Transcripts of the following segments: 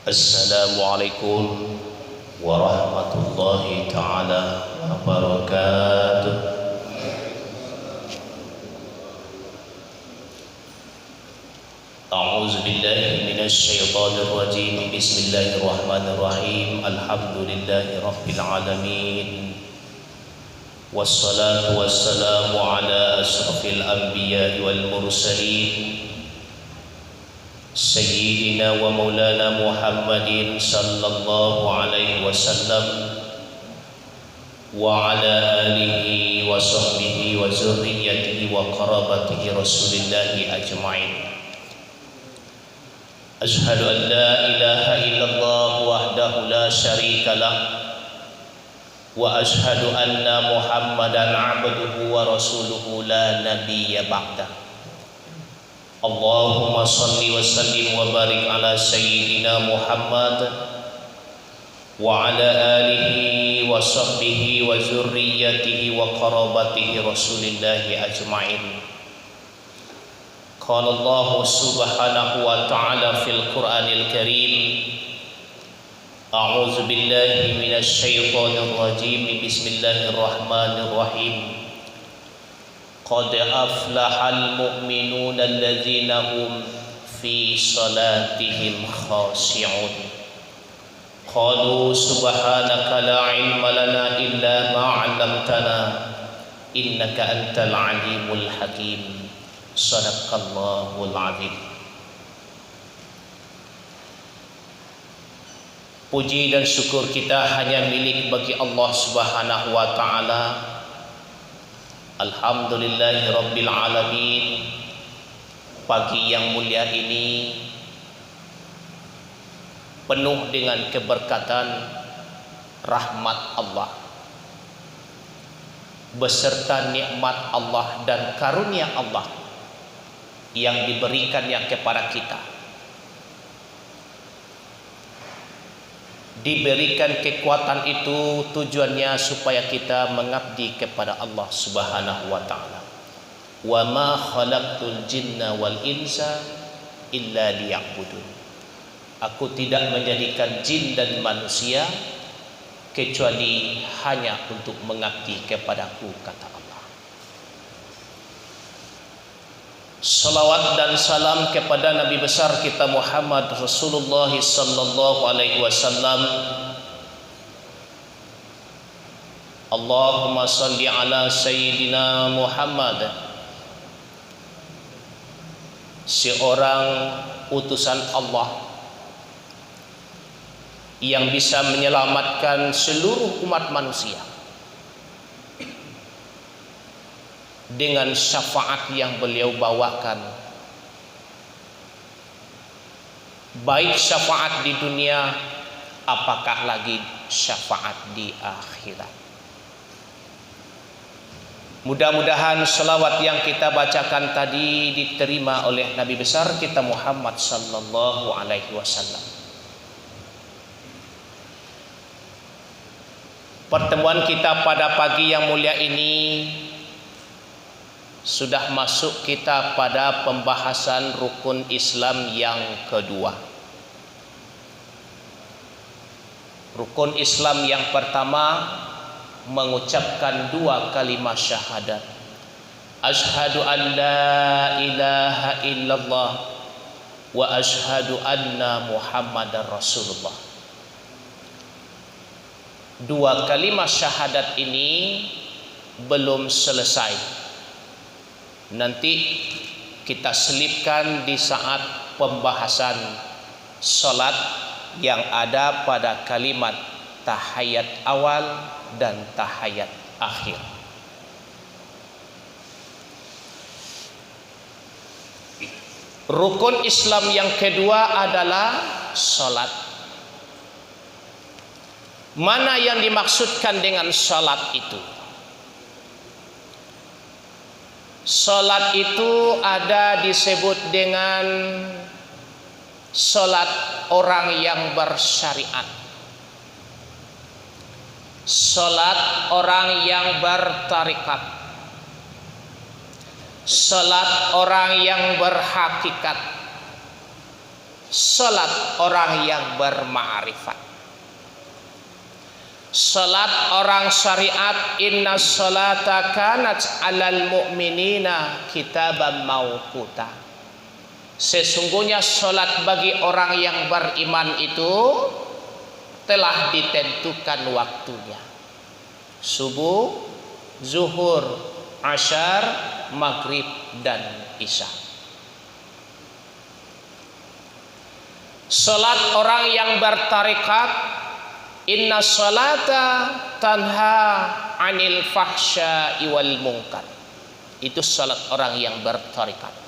Assalamualaikum warahmatullahi ta'ala wabarakatuh. A'udzu billahi minasy syaithanir rajim. Bismillahirrahmanirrahim. Alhamdulillahi rabbil alamin. Wassalatu wassalamu ala asrafil anbiya'i wal mursalin. Sayyidina wa maulana Muhammadin sallallahu alaihi wasallam wa ala alihi wa sahbihi wa zurriyyatihi wa qarabatihi rasulillahi ajma'in. Ashhadu an la ilaha illallah wahdahu la syarika lah wa ashhadu anna Muhammadan abduhu wa rasuluhu la nabiyya ba'dah. Allahumma salli wa sallim wa barik ala sayyidina Muhammad wa ala alihi wa sahbihi wa zurriyyatihi wa qarabatihi rasulillahi ajma'in. Qala Allah subhanahu wa ta'ala fil Qur'anil Karim. A'udzu billahi minasy syaithanir rajim. Bismillahirrahmanirrahim. Qad aflahal mu'minuna alladzina hum fi salatihim khashi'un. Qalu subhanaka la ilma lana illa ma 'allamtana innaka antal alimul hakim. Sadaqallahul azim. Puji dan syukur kita hanya milik bagi Allah Subhanahu wa ta'ala. Alhamdulillahi rabbil alamin. Pagi yang mulia ini penuh dengan keberkatan rahmat Allah beserta nikmat Allah dan karunia Allah yang diberikannya kepada kita. Diberikan kekuatan itu tujuannya supaya kita mengabdi kepada Allah Subhanahu wa ta'ala. Wa ma khalaqtul jinna wal insa illa liya'budun. Aku tidak menjadikan jin dan manusia kecuali hanya untuk mengabdi kepadaku, kata Allah. Salawat dan salam kepada Nabi besar kita Muhammad Rasulullah sallallahu alaihi wasallam. Allahumma salli ala sayyidina Muhammad, seorang utusan Allah yang bisa menyelamatkan seluruh umat manusia dengan syafaat yang beliau bawakan, baik syafaat di dunia, apakah lagi syafaat di akhirat. Mudah-mudahan selawat yang kita bacakan tadi diterima oleh Nabi besar kita Muhammad sallallahu alaihi wasallam. Pertemuan kita pada pagi yang mulia ini sudah masuk kita pada pembahasan rukun Islam yang kedua. Rukun Islam yang pertama mengucapkan dua kalimat syahadat. Asyhadu an la ilaha illallah wa asyhadu anna Muhammadar Rasulullah. Dua kalimat syahadat ini belum selesai. Nanti kita selipkan di saat pembahasan salat yang ada pada kalimat tahiyat awal dan tahiyat akhir. Rukun Islam yang kedua adalah salat. Mana yang dimaksudkan dengan salat itu? Salat itu ada disebut dengan salat orang yang bersyariat, salat orang yang bertarikat, salat orang yang berhakikat, salat orang yang berma'rifat. Salat orang syariat, inna salata kanat alal mu'minina kitaban mauquta. Sesungguhnya salat bagi orang yang beriman itu telah ditentukan waktunya. Subuh, zuhur, asyar, maghrib, dan isya. Salat orang yang bertarekat, inna salata tanha anil fahsya'i wal munkar. Itu salat orang yang bertarekat.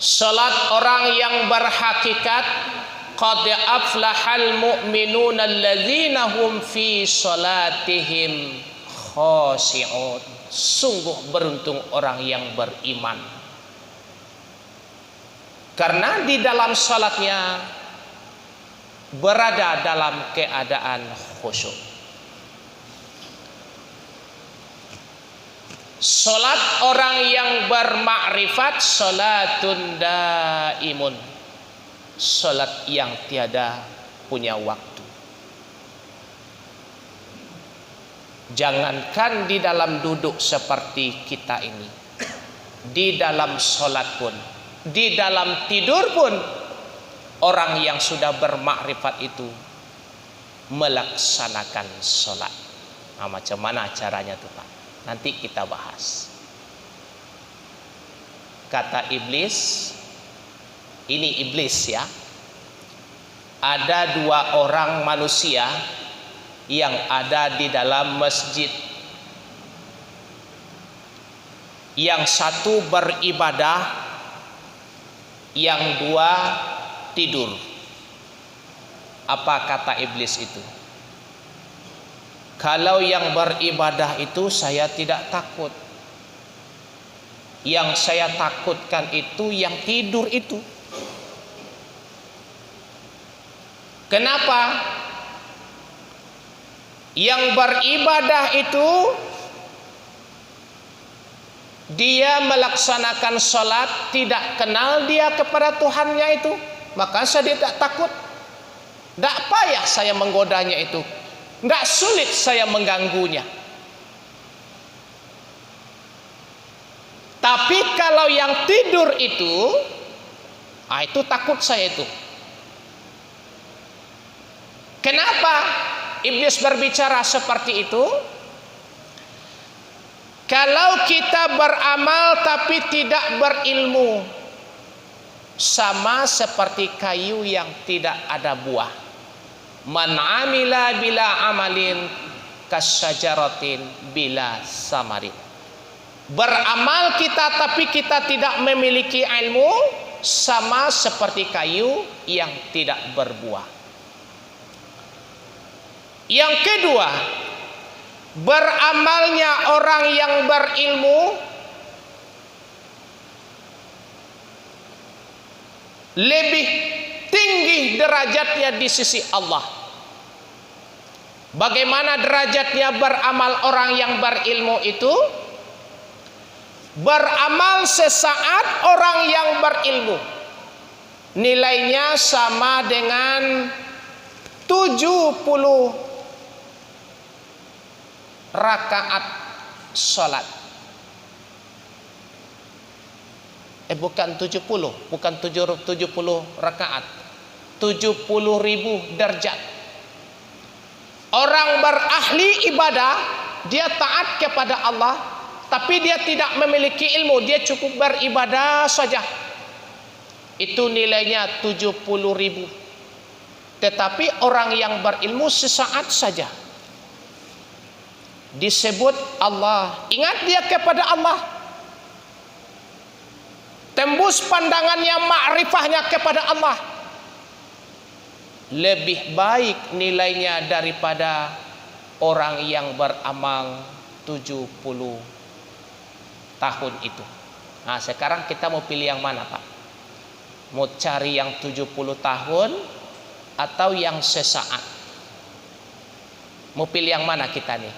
Salat orang yang berhakikat, qad aflahal mu'minuna alladzina hum fi salatihim khashi'un. Sungguh beruntung orang yang beriman, karena di dalam salatnya berada dalam keadaan khusyuk. Salat orang yang bermakrifat salatun daimun, salat yang tiada punya waktu. Jangankan di dalam duduk seperti kita ini, di dalam salat pun, di dalam tidur pun, orang yang sudah bermakrifat itu melaksanakan salat. Nah, macam mana caranya tuh Pak? Nanti kita bahas. Kata iblis, ini iblis ya, ada dua orang manusia yang ada di dalam masjid. Yang satu beribadah, yang dua tidur. Apa kata iblis itu? Kalau yang beribadah itu saya tidak takut. Yang saya takutkan itu yang tidur itu. Kenapa? Yang beribadah itu dia melaksanakan sholat, tidak kenal dia kepada Tuhannya itu, maka saya tidak takut. Tidak payah saya menggodanya itu, nggak sulit saya mengganggunya. Tapi kalau yang tidur itu, itu takut saya itu. Kenapa iblis berbicara seperti itu? Kalau kita beramal tapi tidak berilmu, sama seperti kayu yang tidak ada buah. Man amila bila amalin kasyajaratin bila samarin. Beramal kita tapi kita tidak memiliki ilmu, sama seperti kayu yang tidak berbuah. Yang kedua, beramalnya orang yang berilmu lebih tinggi derajatnya di sisi Allah. Bagaimana derajatnya beramal orang yang berilmu itu? Beramal sesaat orang yang berilmu, nilainya sama dengan 70 rakaat salat. Bukan 70, bukan 70 rakaat, 70.000 derajat. Orang berahli ibadah, dia taat kepada Allah, tapi dia tidak memiliki ilmu, dia cukup beribadah saja. Itu nilainya 70.000. Tetapi orang yang berilmu sesaat saja, disebut Allah, ingat dia kepada Allah, tembus pandangannya, makrifahnya kepada Allah, lebih baik nilainya daripada orang yang beramal 70 tahun itu. Nah, sekarang kita mau pilih yang mana, Pak? Mau cari yang 70 tahun atau yang sesaat? Mau pilih yang mana kita nih?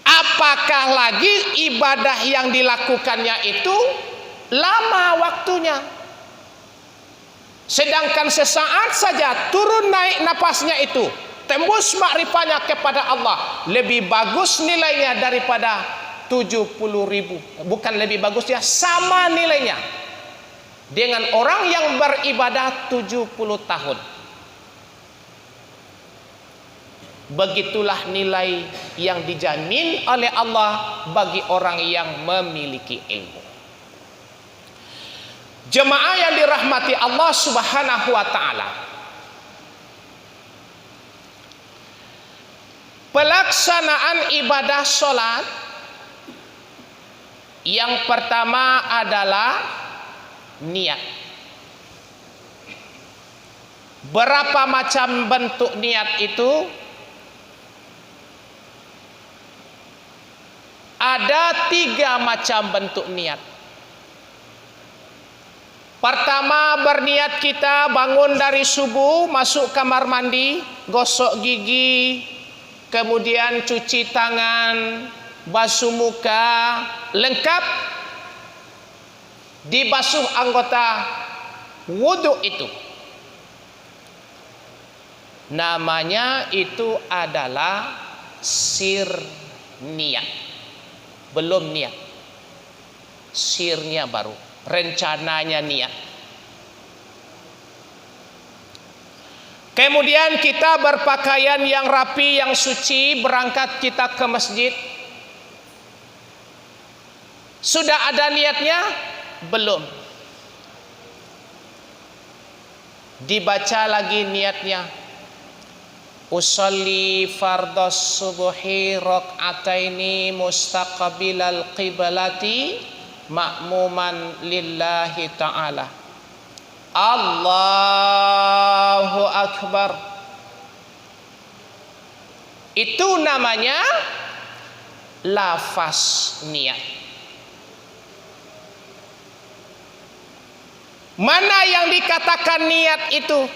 Apa apakah lagi ibadah yang dilakukannya itu lama waktunya. Sedangkan sesaat saja turun naik napasnya itu, tembus makrifahnya kepada Allah, lebih bagus nilainya daripada 70.000. Bukan lebih bagus ya, sama nilainya dengan orang yang beribadah 70 tahun. Begitulah nilai yang dijamin oleh Allah bagi orang yang memiliki ilmu. Jemaah yang dirahmati Allah Subhanahu wa taala, pelaksanaan ibadah sholat yang pertama adalah niat. Berapa macam bentuk niat itu? Ada 3 macam bentuk niat. Pertama, berniat kita bangun dari subuh, masuk kamar mandi, gosok gigi, kemudian cuci tangan, basuh muka, lengkap, dibasuh anggota wudhu itu. Namanya itu adalah sir niat. Belum niat, sirnya baru, rencananya niat. Kemudian kita berpakaian yang rapi, yang suci, berangkat kita ke masjid. Sudah ada niatnya? Belum. Dibaca lagi niatnya. Usolli fardhos subuhi rakaataini mustaqbilal qiblati ma'muman lillahi ta'ala. Allahu akbar. Itu namanya lafaz niat. Mana yang dikatakan niat itu?